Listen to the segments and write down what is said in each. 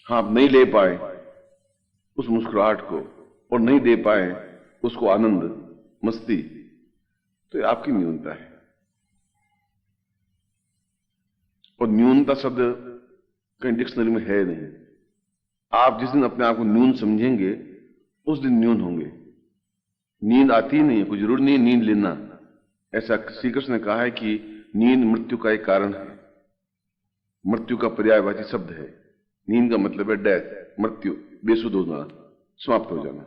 हाँ, आप नहीं ले पाए उस मुस्कुराहट को और नहीं दे पाए उसको आनंद, मस्ती, तो ये आपकी न्यूनता है। और न्यूनता शब्द कहीं डिक्शनरी में है नहीं। आप जिस दिन अपने आप को न्यून समझेंगे उस दिन न्यून होंगे। नींद आती ही नहीं है, कोई जरूर नहीं है नींद लेना। ऐसा श्री कृष्ण ने कहा है कि नींद मृत्यु का एक कारण है, मृत्यु का पर्यायवाची शब्द है। नींद का मतलब है डेथ, मृत्यु, बेसुध होना, समाप्त हो जाना।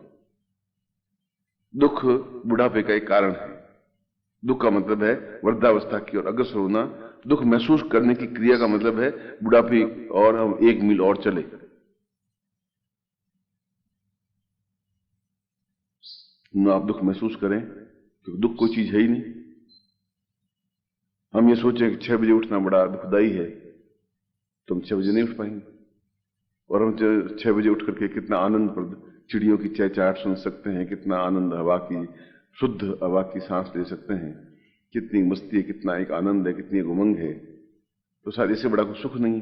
दुख बुढ़ापे का एक कारण है। दुख का मतलब है वृद्धावस्था की ओर अग्रसर होना। दुख महसूस करने की क्रिया का मतलब है बुढ़ापे और हम 1 मील और चले। न आप दुख महसूस करें, क्योंकि दुख कोई चीज है ही नहीं। हम ये सोचें कि 6 बजे उठना बड़ा दुखदाई है, तो हम 6 बजे नहीं उठ पाएंगे। और हम 6 बजे उठ करके कितना आनंदप्रद चिड़ियों की चहचहाट सुन सकते हैं, कितना आनंद हवा की, शुद्ध हवा की सांस ले सकते हैं, कितनी मस्ती है, कितना एक आनंद है, कितनी एक उमंग है। तो शायद इससे बड़ा कोई सुख नहीं।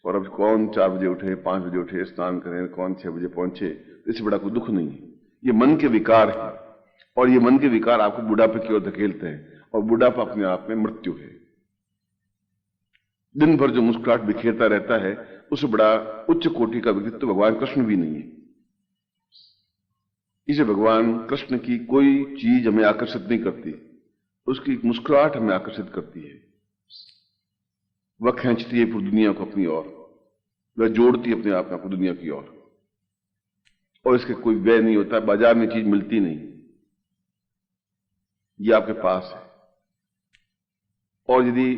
और अब कौन 4 बजे उठे, 5 बजे उठे, स्नान करें, कौन 6 बजे पहुंचे, इससे बड़ा कोई दुख नहीं है। ये मन के विकार है, और ये मन के विकार आपको बुढ़ापे की ओर धकेलते हैं, और बुढ़ापा अपने आप में मृत्यु है। दिन भर जो मुस्कुराहट बिखेरता रहता है, उससे बड़ा उच्च कोटि का व्यक्तित्व भगवान कृष्ण भी नहीं है। इसे भगवान कृष्ण की कोई चीज हमें आकर्षित नहीं करती, उसकी मुस्कुराहट हमें आकर्षित करती है। वह खींचती है पूरी दुनिया को अपनी ओर, वह जोड़ती है अपने आप को दुनिया की ओर, और इसके कोई व्यय नहीं होता। बाजार में चीज मिलती नहीं, ये आपके पास है। और यदि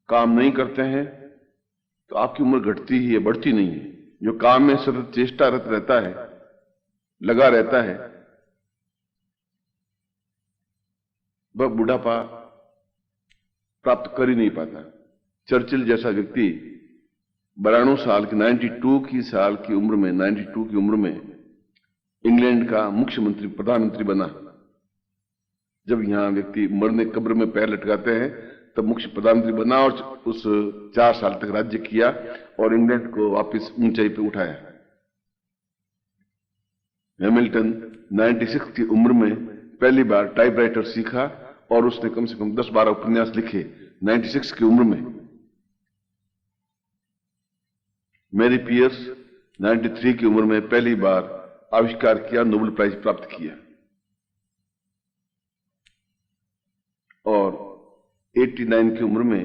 काम नहीं करते हैं तो आपकी उम्र घटती ही है, बढ़ती नहीं है। जो काम में सतत चेष्टारत रहता है, लगा रहता है, वह बुढ़ापा प्राप्त कर ही नहीं पाता। चर्चिल जैसा व्यक्ति 92 साल की 92 साल की उम्र में 92 की उम्र में इंग्लैंड का मुख्यमंत्री, प्रधानमंत्री बना। जब यहां व्यक्ति मरने कब्र में पैर लटकाते हैं तब मुख्य प्रधानमंत्री बना, और उस 4 साल तक राज्य किया और इंग्लैंड को वापस ऊंचाई पे उठाया। हैमिल्टन 96 की उम्र में पहली बार टाइपराइटर सीखा और उसने कम से कम 10-12 उपन्यास लिखे 96 की उम्र में। मैरी पियर्स 93 की उम्र में पहली बार आविष्कार किया, नोबेल प्राइज प्राप्त किया। और 89 की उम्र में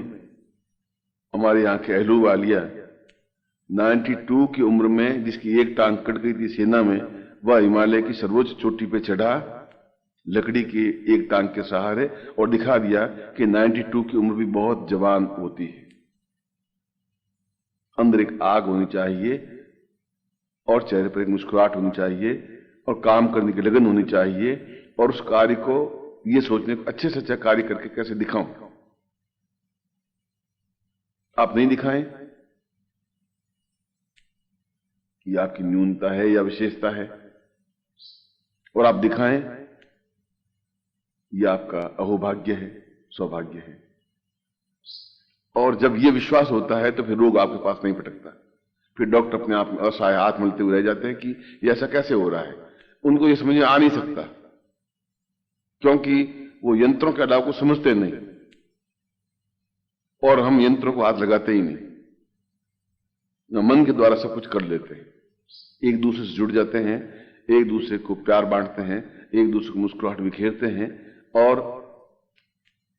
हमारे यहां के अहलूवालिया 92 की उम्र में, जिसकी एक टांग कट गई थी सेना में, वह हिमालय की सर्वोच्च चोटी पे चढ़ा लकड़ी की एक टांग के सहारे, और दिखा दिया कि 92 की उम्र भी बहुत जवान होती है। अंदर एक आग होनी चाहिए, और चेहरे पर एक मुस्कुराहट होनी चाहिए, और काम करने की लगन होनी चाहिए, और उस कार्य को ये सोचने अच्छे से अच्छा कार्य करके कैसे दिखाऊं। आप नहीं दिखाएं, ये आपकी न्यूनता है या विशेषता है, और आप दिखाएं, यह आपका अहोभाग्य है, सौभाग्य है। और जब यह विश्वास होता है तो फिर रोग आपके पास नहीं भटकता। फिर डॉक्टर अपने आप में असहाय हाथ मलते हुए रह जाते हैं कि यह ऐसा कैसे हो रहा है। उनको यह समझ में आ नहीं सकता, क्योंकि वो यंत्रों के अलावा को समझते नहीं, और हम यंत्रों को हाथ लगाते ही नहीं, मन के द्वारा सब कुछ कर लेते हैं। एक दूसरे से जुड़ जाते हैं, एक दूसरे को प्यार बांटते हैं, एक दूसरे को मुस्कुराहट बिखेरते हैं, और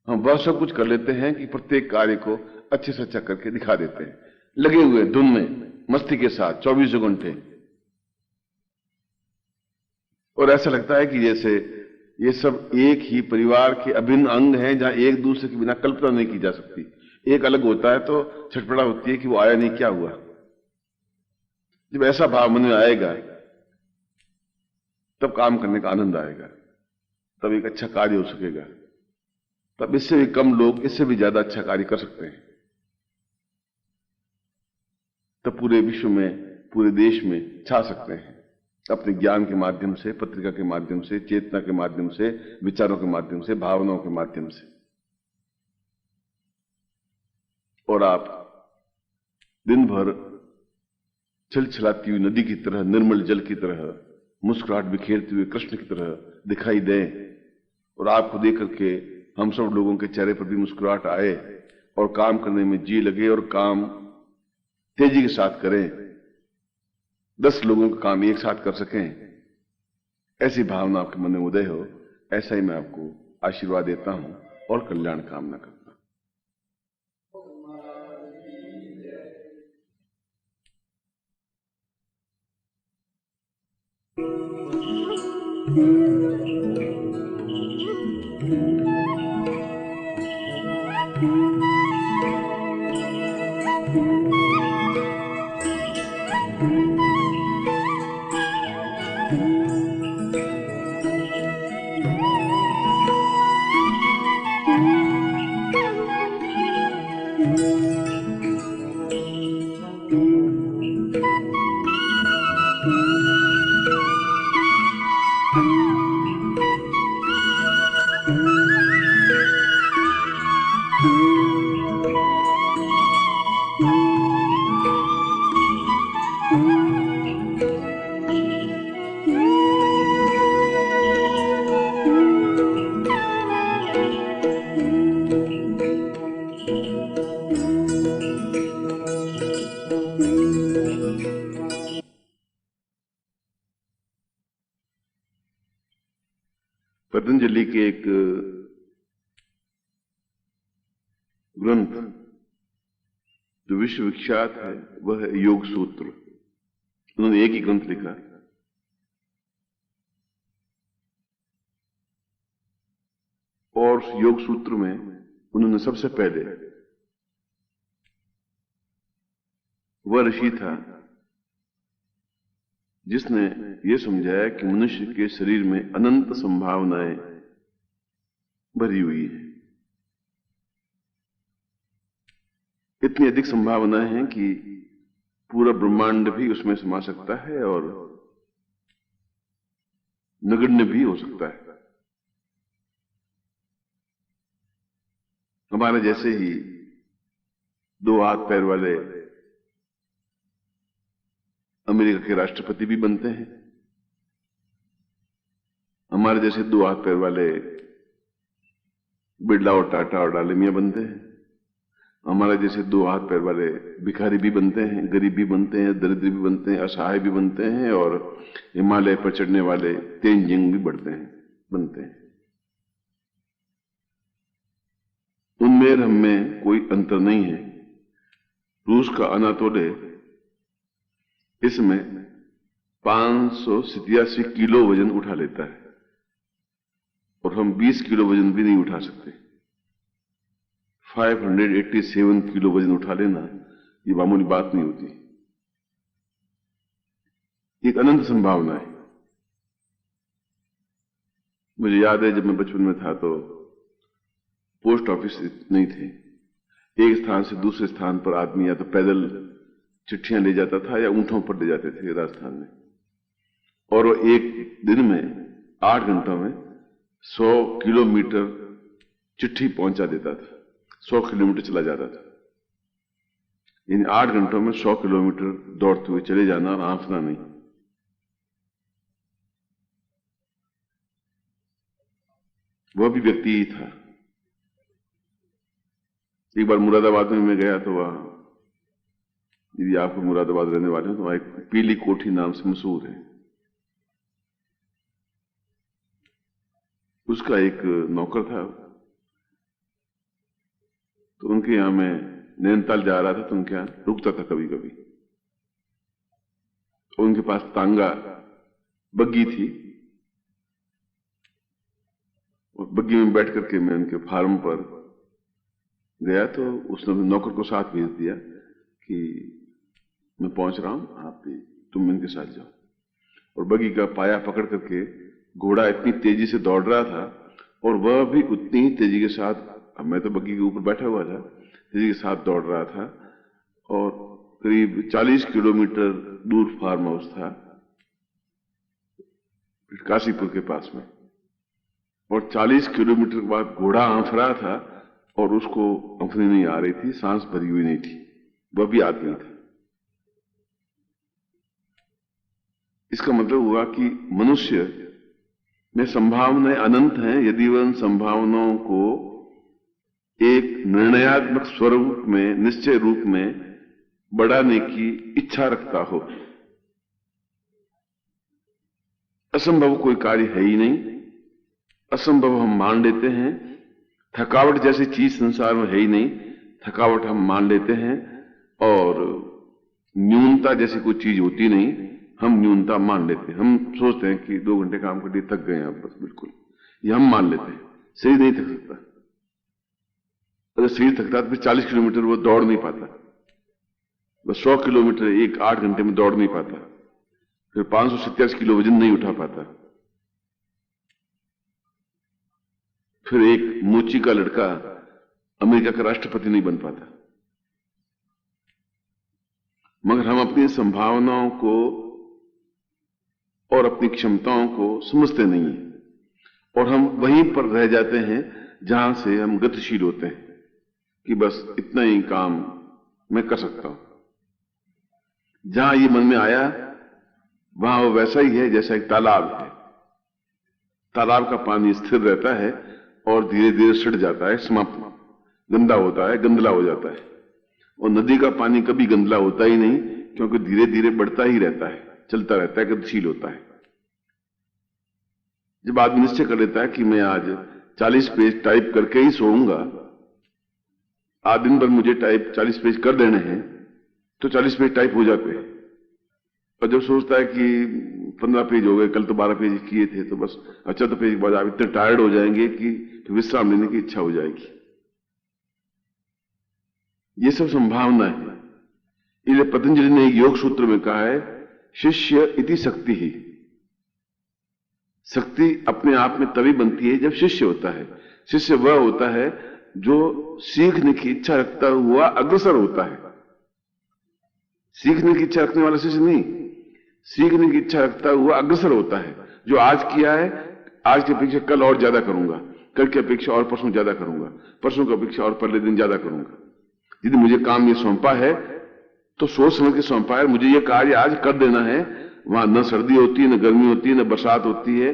हम वह सब कुछ कर लेते हैं कि प्रत्येक कार्य को अच्छे से अच्छा करके दिखा देते हैं, लगे हुए धुन में, मस्ती के साथ 24 घंटे। और ऐसा लगता है कि जैसे ये सब एक ही परिवार के अभिन्न अंग हैं, जहां एक दूसरे के बिना कल्पना नहीं की जा सकती। एक अलग होता है तो छटपटा होती है कि वो आया नहीं, क्या हुआ। जब ऐसा भाव मन में आएगा तब काम करने का आनंद आएगा, तब एक अच्छा कार्य हो सकेगा, तब इससे भी कम लोग इससे भी ज्यादा अच्छा कार्य कर सकते हैं। तब पूरे विश्व में, पूरे देश में छा सकते हैं अपने ज्ञान के माध्यम से, पत्रिका के माध्यम से, चेतना के माध्यम से, विचारों के माध्यम से, भावनाओं के माध्यम से। और आप दिन भर छलछलाती हुई नदी की तरह, निर्मल जल की तरह, मुस्कुराहट बिखेरते हुए कृष्ण की तरह दिखाई दें, और आपको देख करके हम सब लोगों के चेहरे पर भी मुस्कुराहट आए और काम करने में जी लगे और काम तेजी के साथ करें, 10 लोगों का काम एक साथ कर सकें, ऐसी भावना आपके मन में उदय हो, ऐसा ही मैं आपको आशीर्वाद देता हूं और कल्याण कामना करता हूं। पतंजलि के एक ग्रंथ जो विश्व विख्यात है वह है योग सूत्र। उन्होंने एक ही ग्रंथ लिखा, और उस योग सूत्र में उन्होंने सबसे पहले, वह ऋषि था जिसने यह समझाया कि मनुष्य के शरीर में अनंत संभावनाएं भरी हुई है। इतनी अधिक संभावनाएं हैं कि पूरा ब्रह्मांड भी उसमें समा सकता है और नगण्य भी हो सकता है। हमारे जैसे ही 2 हाथ पैर वाले अमेरिका के राष्ट्रपति भी बनते हैं, हमारे जैसे 2 हाथ पैर वाले बिरला और टाटा और डालमिया बनते हैं, हमारे जैसे 2 हाथ पैर वाले भिखारी भी बनते हैं, गरीब भी बनते हैं, दरिद्र भी बनते हैं, असहाय भी बनते हैं, और हिमालय पर चढ़ने वाले तेंजिंग भी बनते हैं। उनमें और हमें कोई अंतर नहीं है। रूस का अनातोले इसमें 587 किलो वजन उठा लेता है, और हम 20 किलो वजन भी नहीं उठा सकते। 587 किलो वजन उठा लेना ये मामूली बात नहीं होती। एक अनंत संभावना है। मुझे याद है जब मैं बचपन में था तो पोस्ट ऑफिस नहीं थे। एक स्थान से दूसरे स्थान पर आदमी या तो पैदल चिट्ठियां ले जाता था या ऊंटों पर ले जाते थे राजस्थान में, और वो एक दिन में 8 घंटों में 100 किलोमीटर चिट्ठी पहुंचा देता था। 100 किलोमीटर चला जाता था। इन 8 घंटों में 100 किलोमीटर दौड़ते हुए चले जाना और आंफना नहीं। वह भी व्यक्ति ही था। एक बार मुरादाबाद में मैं गया तो वहां, यदि आपको मुरादाबाद रहने वाले हो तो वहां एक पीली कोठी नाम से मशहूर है। उसका एक नौकर था, तो उनके यहां मैं नैनीताल जा रहा था तो उनके यहां रुकता था कभी कभी। तो उनके पास तांगा बग्गी थी, और बग्गी में बैठ करके मैं उनके फार्म पर गया तो उसने नौकर को साथ भेज दिया कि मैं पहुंच रहा हूं, आप भी तुम इनके साथ जाओ। और बग्गी का पाया पकड़ करके घोड़ा इतनी तेजी से दौड़ रहा था और वह भी उतनी ही तेजी के साथ, मैं तो बग्गी के ऊपर बैठा हुआ था, तेजी के साथ दौड़ रहा था। और करीब 40 किलोमीटर दूर फार्म हाउस था काशीपुर के पास में, और 40 किलोमीटर के बाद घोड़ा आंफ रहा था और उसको अंफनी नहीं आ रही थी, सांस भरी हुई नहीं थी। वह भी आदमी था। इसका मतलब हुआ कि मनुष्य में संभावनाएं अनंत हैं यदि वह उन संभावनाओं को एक निर्णयात्मक स्वरूप में, निश्चय रूप में बढ़ाने की इच्छा रखता हो। असंभव कोई कार्य है ही नहीं। असंभव हम मान लेते हैं। थकावट जैसी चीज संसार में है ही नहीं, थकावट हम मान लेते हैं। और न्यूनता जैसी कोई चीज होती नहीं, हम न्यूनता मान लेते हैं। हम सोचते हैं कि 2 घंटे काम कर लिए, थक गए हैं बस, बिल्कुल ये हम मान लेते हैं। शरीर नहीं थक सकता। अगर शरीर थकता तो फिर 40 किलोमीटर वो दौड़ नहीं पाता, बस 100 किलोमीटर 8 घंटे में दौड़ नहीं पाता, फिर 587 किलो वजन नहीं उठा पाता, फिर एक मोची का लड़का अमेरिका का राष्ट्रपति नहीं बन पाता। मगर हम अपनी संभावनाओं को और अपनी क्षमताओं को समझते नहीं हैं, और हम वहीं पर रह जाते हैं जहां से हम गतिशील होते हैं कि बस इतना ही काम मैं कर सकता हूं। जहां ये मन में आया वहां वो वैसा ही है जैसा एक तालाब है। तालाब का पानी स्थिर रहता है और धीरे धीरे सड़ जाता है, समाप्त, गंदा होता है, गंदला हो जाता है। और नदी का पानी कभी गंदला होता ही नहीं, क्योंकि धीरे धीरे बढ़ता ही रहता है, चलता रहता है, गतिशील होता है। जब आदमी निश्चय कर लेता है कि मैं आज 40 पेज टाइप करके ही सोऊंगा, आज दिन भर मुझे टाइप 40 पेज कर देने हैं, तो 40 पेज टाइप हो जाते हैं। और जब सोचता है कि 15 पेज हो गए, कल तो 12 पेज किए थे, तो बस 14 पेज के बाद आप इतने टायर्ड हो जाएंगे कि विश्राम लेने की इच्छा हो जाएगी। ये सब संभावना है। इसलिए पतंजलि ने एक योग सूत्र में कहा है, शिष्य इति शक्ति ही। शक्ति अपने आप में तभी बनती है जब शिष्य होता है। शिष्य वह होता है जो सीखने की इच्छा रखता हुआ अग्रसर होता है। सीखने की इच्छा रखने वाला शिष्य नहीं, सीखने की इच्छा रखता हुआ अग्रसर होता है। जो आज किया है, आज की अपेक्षा कल और ज्यादा करूंगा, कल की अपेक्षा और परसों ज्यादा करूंगा, परसों की अपेक्षा और पहले दिन ज्यादा करूंगा। यदि मुझे काम ये सौंपा है तो सोच समझ के सौंपा है, मुझे ये कार्य आज कर देना है। वहां न सर्दी होती है, न गर्मी होती है, न बरसात होती है,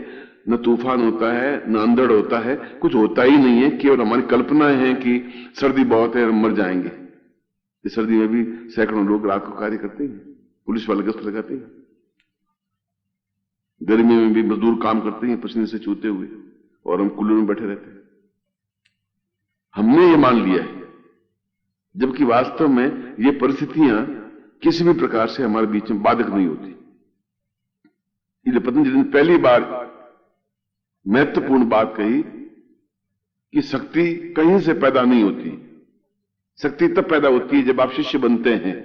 न तूफान होता है, न अंधड़ होता है, कुछ होता ही नहीं है। केवल हमारी कल्पना है कि सर्दी बहुत है, हम मर जाएंगे। इस सर्दी में भी सैकड़ों लोग रात को कार्य करते हैं, पुलिस वाले गश्त लगाते हैं। गर्मी में भी मजदूर काम करते हैं पसीने से चूते हुए, और हम कूलर में बैठे रहते हैं। हमने ये मान लिया है, जबकि वास्तव में ये परिस्थितियां किसी भी प्रकार से हमारे बीच में बाधक नहीं होती। इसलिए पतंजलि ने पहली बार महत्वपूर्ण बात कही कि शक्ति कहीं से पैदा नहीं होती। शक्ति तब पैदा होती है जब आप शिष्य बनते हैं।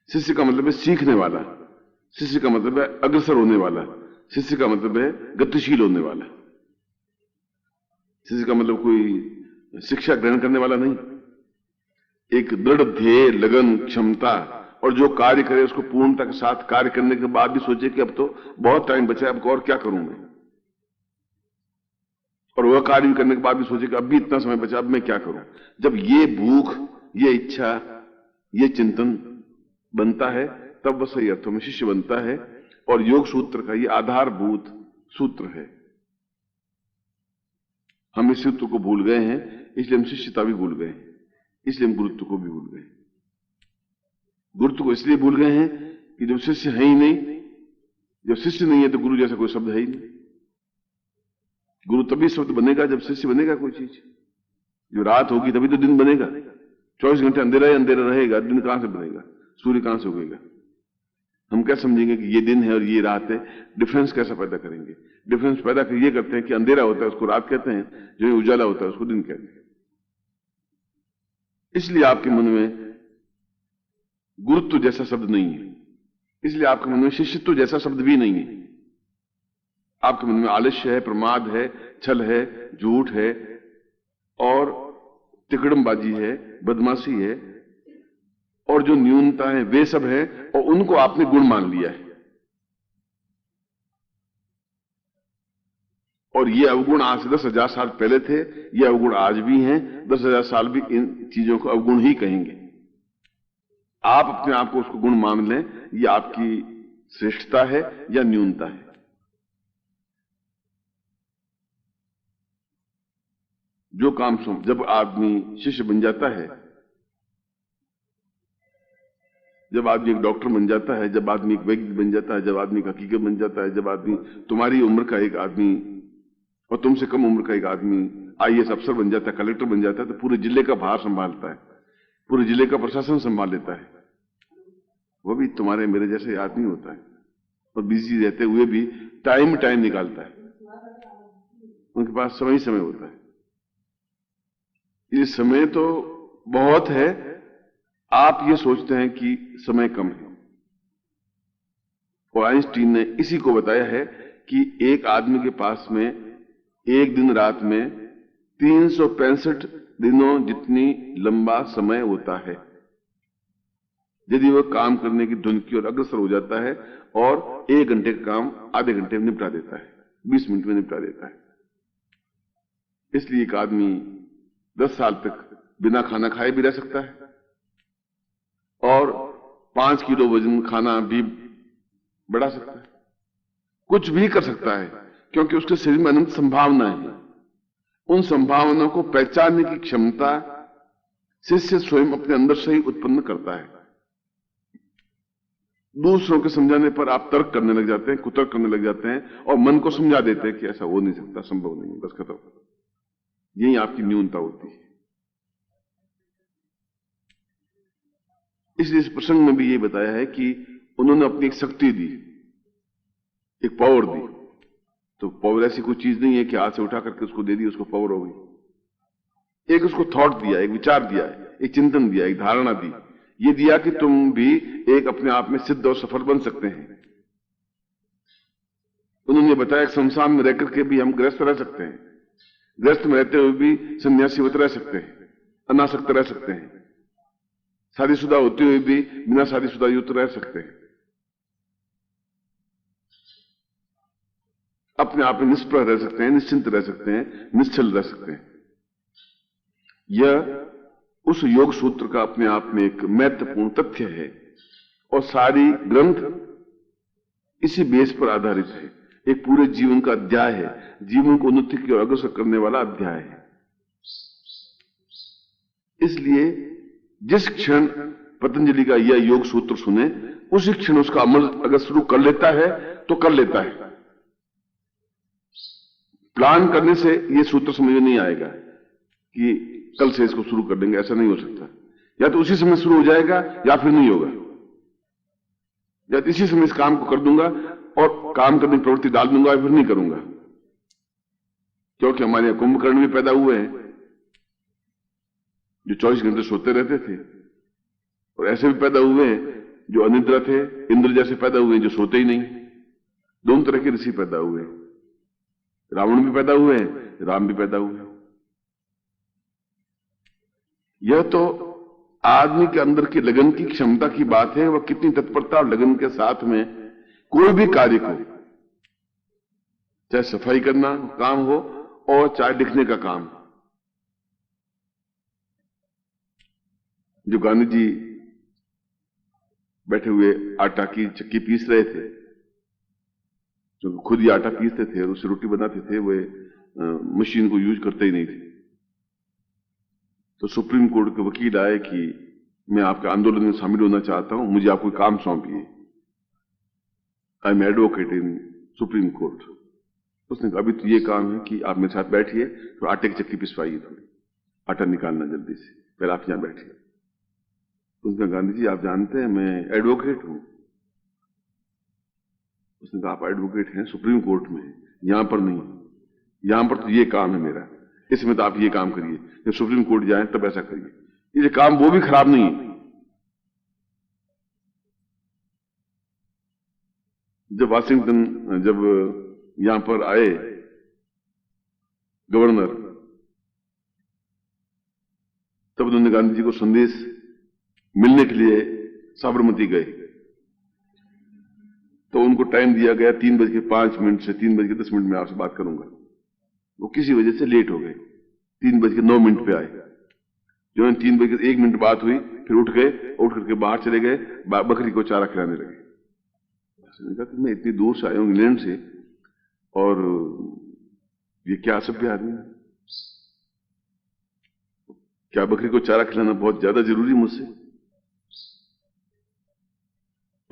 शिष्य का मतलब है सीखने वाला, शिष्य का मतलब है अग्रसर होने वाला, शिष्य का मतलब है गतिशील होने वाला। शिष्य का मतलब कोई शिक्षा ग्रहण करने वाला नहीं, एक दृढ़ ध्येय, लगन, क्षमता, और जो कार्य करे उसको पूर्णता के साथ कार्य करने के बाद भी सोचे कि अब तो बहुत टाइम बचा है, अब और क्या करूं मैं। और वह कार्य करने के बाद भी सोचे कि अब भी इतना समय बचा, अब मैं क्या करूं। जब ये भूख, ये इच्छा, ये चिंतन बनता है, तब वह सही अर्थों में शिष्य बनता है। और योग सूत्र का ये आधारभूत सूत्र है। हम इस सूत्र को भूल गए हैं, इसलिए हम शिष्यता भी भूल गए, इसलिए हम गुरुत्व को भी भूल गए। गुरुत्व को इसलिए भूल गए हैं कि जब शिष्य है ही नहीं, जब शिष्य नहीं है तो गुरु जैसा कोई शब्द है ही नहीं। गुरु तभी शब्द बनेगा जब शिष्य बनेगा कोई चीज। जो रात होगी तभी तो दिन बनेगा। 24 घंटे अंधेरा ही अंधेरा रहेगा, दिन कहां से बनेगा, सूर्य कहां से उगेगा। हम क्या समझेंगे कि ये दिन है और ये रात है, डिफरेंस कैसा पैदा करेंगे। डिफरेंस पैदा कर ये करते हैं कि अंधेरा होता है उसको रात कहते हैं, जो उजाला होता है उसको दिन कहते हैं। इसलिए आपके मन में गुरुत्व जैसा शब्द नहीं है, इसलिए आपके मन में शिष्यत्व जैसा शब्द भी नहीं है। आपके मन में आलस्य है, प्रमाद है, छल है, झूठ है, और तिकड़मबाजी है, बदमाशी है, और जो न्यूनता है वे सब है, और उनको आपने गुण मान लिया है। और ये अवगुण आज से 10,000 साल पहले थे, ये अवगुण आज भी हैं, 10,000 साल भी इन चीजों को अवगुण ही कहेंगे। आप अपने आप को उसको गुण मान लें, ये आपकी श्रेष्ठता है या न्यूनता है। जो काम जब आदमी शिष्य बन जाता है, जब आदमी एक डॉक्टर बन जाता है, जब आदमी एक वैज्ञानिक बन जाता है, जब आदमी एक हकीकत बन जाता है, जब आदमी तुम्हारी उम्र का एक आदमी और तुमसे कम उम्र का एक आदमी आईएएस अफसर बन जाता है, कलेक्टर बन जाता है, तो पूरे जिले का भार संभालता है, पूरे जिले का प्रशासन संभाल लेता है। वो भी तुम्हारे मेरे जैसे आदमी होता है और बिजी रहते हुए भी टाइम निकालता है। उनके पास समय ही समय होता है। ये समय तो बहुत है, आप ये सोचते हैं कि समय कम है। और आइंस्टीन ने इसी को बताया है कि एक आदमी के पास में एक दिन रात में 365 दिनों जितनी लंबा समय होता है, यदि वह काम करने की धुन की ओर अग्रसर हो जाता है और 1 घंटे का काम आधे घंटे में निपटा देता है, 20 मिनट में निपटा देता है। इसलिए एक आदमी 10 साल तक बिना खाना खाए भी रह सकता है और 5 किलो वजन खाना भी बढ़ा सकता है, कुछ भी कर सकता है, क्योंकि उसके शरीर में अनंत संभावनाएं हैं। उन संभावनाओं को पहचानने की क्षमता शिष्य स्वयं अपने अंदर से ही उत्पन्न करता है। दूसरों के समझाने पर आप तर्क करने लग जाते हैं, कुतर्क करने लग जाते हैं और मन को समझा देते हैं कि ऐसा हो नहीं सकता, संभव नहीं, बस खत्म। यही आपकी न्यूनता होती है। इसलिए इस प्रसंग में भी ये बताया है कि उन्होंने अपनी एक शक्ति दी, एक पावर दी। तो पावर ऐसी कोई चीज नहीं है कि हाथ से उठा करके उसको दे दी, उसको पावर हो गई। एक उसको थॉट दिया, एक विचार दिया, एक चिंतन दिया, एक धारणा दी। ये दिया कि तुम भी एक अपने आप में सिद्ध और सफल बन सकते हैं। उन्होंने बताया कि संसार में रहकर के भी हम गृहस्थ रह सकते हैं, गृहस्थ में रहते हुए भी सन्यासीवत रह सकते हैं, अनासक्त रह सकते हैं, शादीशुदा होते हुए भी बिना शादीशुदा युक्त रह सकते हैं, अपने आप में निष्प्रह रह सकते हैं, निश्चिंत रह सकते हैं, निश्चल रह सकते हैं। यह उस योग सूत्र का अपने आप में एक महत्वपूर्ण तथ्य है और सारी ग्रंथ इसी बेस पर आधारित है। एक पूरे जीवन का अध्याय है, जीवन को उन्नति की ओर अग्रसर करने वाला अध्याय है। इसलिए जिस क्षण पतंजलि का यह योग सूत्र सुने, उसी क्षण उसका अमल अगर शुरू कर लेता है तो कर लेता है। प्लान करने से यह सूत्र समझ में नहीं आएगा कि कल से इसको शुरू कर देंगे, ऐसा नहीं हो सकता। या तो उसी समय शुरू हो जाएगा या फिर नहीं होगा, या तो इसी समय इस काम को कर दूंगा और काम करने की प्रवृत्ति डाल दूंगा या फिर नहीं करूंगा। क्योंकि हमारे यहां कुंभकर्ण भी पैदा हुए हैं जो 24 घंटे सोते रहते थे, और ऐसे भी पैदा हुए हैं जो अनिद्रा थे, इंद्र जैसे पैदा हुए हैं जो सोते ही नहीं। दोनों तरह के ऋषि पैदा हुए, रावण भी पैदा हुए हैं, राम भी पैदा हुए। यह तो आदमी के अंदर की लगन की क्षमता की बात है, वह कितनी तत्परता और लगन के साथ में कोई भी कार्य को, चाहे सफाई करना काम हो और चाहे लिखने का काम। जो गांधी जी बैठे हुए आटा की चक्की पीस रहे थे, जो खुद ही आटा पीसते थे और उससे रोटी बनाते थे, वे मशीन को यूज करते ही नहीं थे। तो सुप्रीम कोर्ट के वकील आए कि मैं आपके आंदोलन में शामिल होना चाहता हूं, मुझे आप कोई काम सौंपिए। I am advocate in supreme court. उसने कहा अभी तो ये काम है कि आप मेरे साथ बैठिए, तो आटे की चक्की पिसवाइए, थोड़ी आटा निकालना जल्दी से, पहले आप यहां बैठिए। उसने कहा गांधी जी आप जानते हैं मैं एडवोकेट हूं। उसने कहा आप एडवोकेट हैं सुप्रीम कोर्ट में, यहां पर नहीं, यहां पर तो ये काम है मेरा, इसमें तो आप ये काम करिए, जब सुप्रीम कोर्ट जाए तब ऐसा करिए। ये काम वो भी खराब नहीं है। जब वाशिंगटन जब यहां पर आए गवर्नर, तब उन्होंने गांधी जी को संदेश मिलने के लिए साबरमती गए। तो उनको टाइम दिया गया 3:05 से 3:10 में आपसे बात करूंगा। वो किसी वजह से लेट हो गए, 3:09 पे आए। जो 3:01 बात हुई, फिर उठ करके बाहर चले गए, बकरी को चारा खिलाने लगे। मैंने कहा कि मैं इतनी दूर से आया हूं इंग्लैंड से, और ये क्या असभ्य आदमी है, क्या बकरी को चारा खिलाना बहुत ज्यादा जरूरी मुझसे?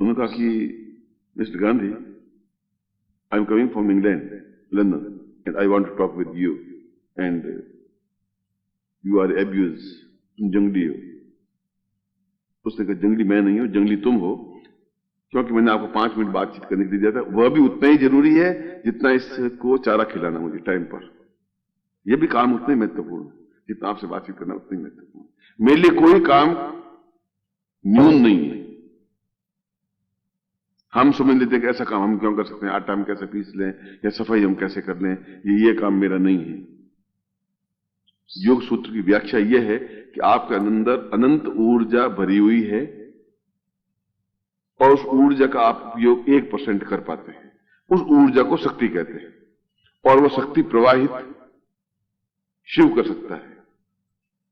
उन्होंने कहा कि mister Gandhi, I am coming from England, London, and I want to talk with you, and you are abuse, तुम जंगली हो। उसने कहा जंगली मैं नहीं हूं, जंगली तुम हो, क्योंकि मैंने आपको 5 मिनट बातचीत करने के लिए दिया था, वह भी उतना ही जरूरी है जितना इसको चारा खिलाना मुझे टाइम पर। यह भी काम उतना ही महत्वपूर्ण है जितना आपसे बातचीत करना उतना ही महत्वपूर्ण। मेरे लिए कोई काम न्यून नहीं है। हम समझ लेते हैं कि ऐसा काम हम क्यों कर सकते हैं, आटा हम कैसे पीस लें या सफाई हम कैसे कर लें, ये काम मेरा नहीं है। योग सूत्र की व्याख्या यह है कि आपके अंदर अनंत ऊर्जा भरी हुई है और उस ऊर्जा का आप उपयोग 1% कर पाते हैं। उस ऊर्जा को शक्ति कहते हैं, और वह शक्ति प्रवाहित शिव कर सकता है।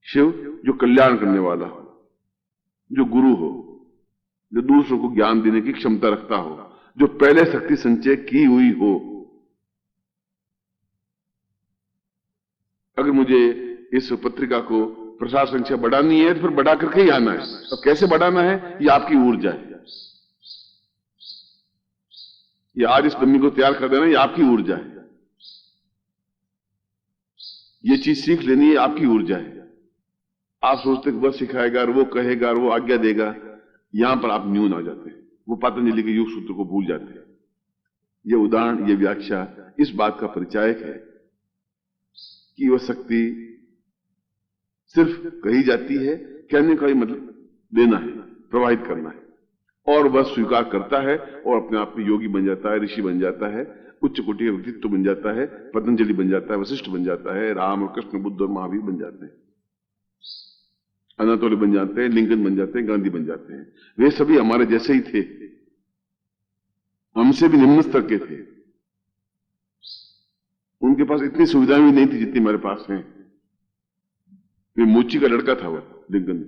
शिव जो कल्याण करने वाला हो, जो गुरु हो, जो दूसरों को ज्ञान देने की क्षमता रखता हो, जो पहले शक्ति संचय की हुई हो। अगर मुझे इस पत्रिका को प्रसार संख्या बढ़ानी है तो फिर बढ़ा करके ही आना है। अब कैसे बढ़ाना है, ये आपकी ऊर्जा है। ये आज इस डम्मी को तैयार कर देना, ये आपकी ऊर्जा है। ये चीज सीख लेनी है, आपकी ऊर्जा है। आप सोचते कि बस सिखाएगा और वो कहेगा और वो आज्ञा देगा, यहां पर आप न्यून आ जाते हैं। वो पतंजलि के योग सूत्र को भूल जाते हैं। ये उदाहरण, ये व्याख्या इस बात का परिचायक है कि वह शक्ति सिर्फ कही जाती है, कहने का ही मतलब देना है, प्रवाहित करना है, और वह स्वीकार करता है और अपने आप में योगी बन जाता है, ऋषि बन जाता है, उच्च कोटि का व्यक्तित्व बन जाता है, पतंजलि बन जाता है, वशिष्ठ बन जाता है, राम और कृष्ण, बुद्ध और महावीर बन जाते हैं, अनातोली बन जाते हैं, लिंकन बन जाते हैं, गांधी बन जाते हैं। वे सभी हमारे जैसे ही थे, हमसे भी निम्न स्तर के थे। उनके पास इतनी सुविधाएं भी नहीं थी जितनी हमारे पास हैं। वे मोची का लड़का था, वह लिंकन।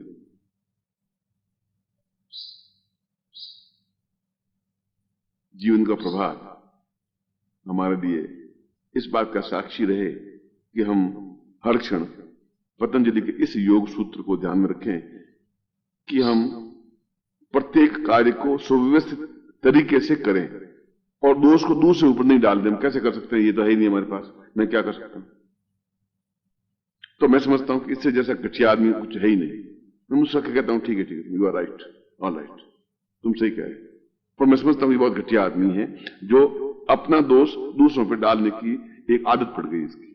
जीवन का प्रभाव हमारे लिए इस बात का साक्षी रहे कि हम हर क्षण पतंजलि के इस योग सूत्र को ध्यान में रखें कि हम प्रत्येक कार्य को सुव्यवस्थित तरीके से करें और दोष को दूसरे ऊपर नहीं डाल दें। हम कैसे कर सकते हैं, ये तो है ही नहीं हमारे पास, मैं क्या कर सकता हूं? तो मैं समझता हूं कि इससे जैसा घटिया आदमी कुछ है ही नहीं। मैं मुझसे कहता हूं ठीक है, you are right, all right, तुम सही कह रहे। पर मैं समझता हूं ये बहुत घटिया आदमी है जो अपना दोष दूसरों पर डालने की एक आदत पड़ गई इसकी।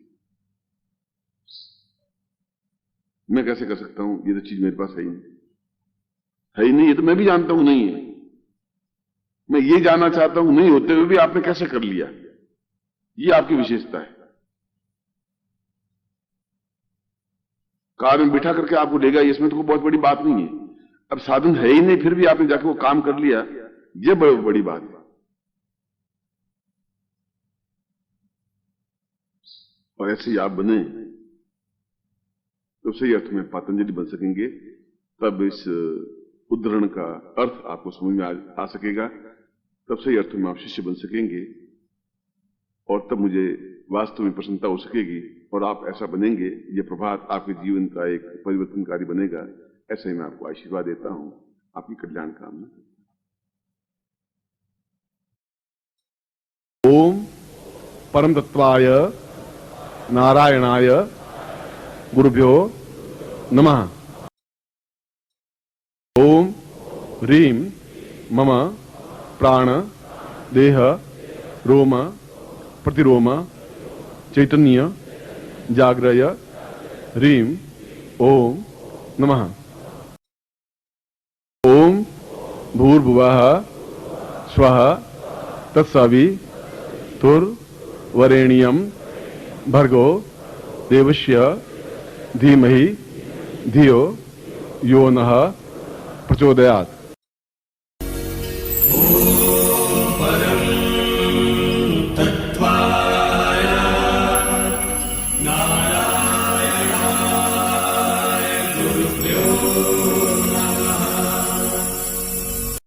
मैं कैसे कर सकता हूं, ये तो चीज मेरे पास है ही नहीं, है ही नहीं। ये तो मैं भी जानता हूं नहीं है। मैं ये जानना चाहता हूं नहीं होते हुए भी आपने कैसे कर लिया, ये आपकी विशेषता है। कार में बिठा करके आपको लेगा, इसमें तो कोई बहुत बड़ी बात नहीं है। अब साधन है ही नहीं, फिर भी आपने जाके वो काम कर लिया, ये बहुत बड़ी बात है। और ऐसे ही आप बने तो सही अर्थ में पतंजलि बन सकेंगे। तब इस उद्धरण का अर्थ आपको समझ में आ सकेगा, तब सही अर्थ में आप शिष्य बन सकेंगे, और तब मुझे वास्तव में प्रसन्नता हो सकेगी और आप ऐसा बनेंगे। ये प्रभात आपके जीवन का एक परिवर्तनकारी बनेगा। ऐसा ही मैं आपको आशीर्वाद देता हूं। आपकी कल्याण कामना। ओम परम तत्वाय नारायणाय गुरुभ्यो नमः। ओम ह्रीं मम प्राण देह रोम प्रतिरोम चैतन्य जाग्रय ह्रीं ओम नमः। ओम भूर्भुवः स्वः तत्सवितुर्वरेण्यं भर्गो देवस्य धीमहि धियो यो नः प्रचोदयात्।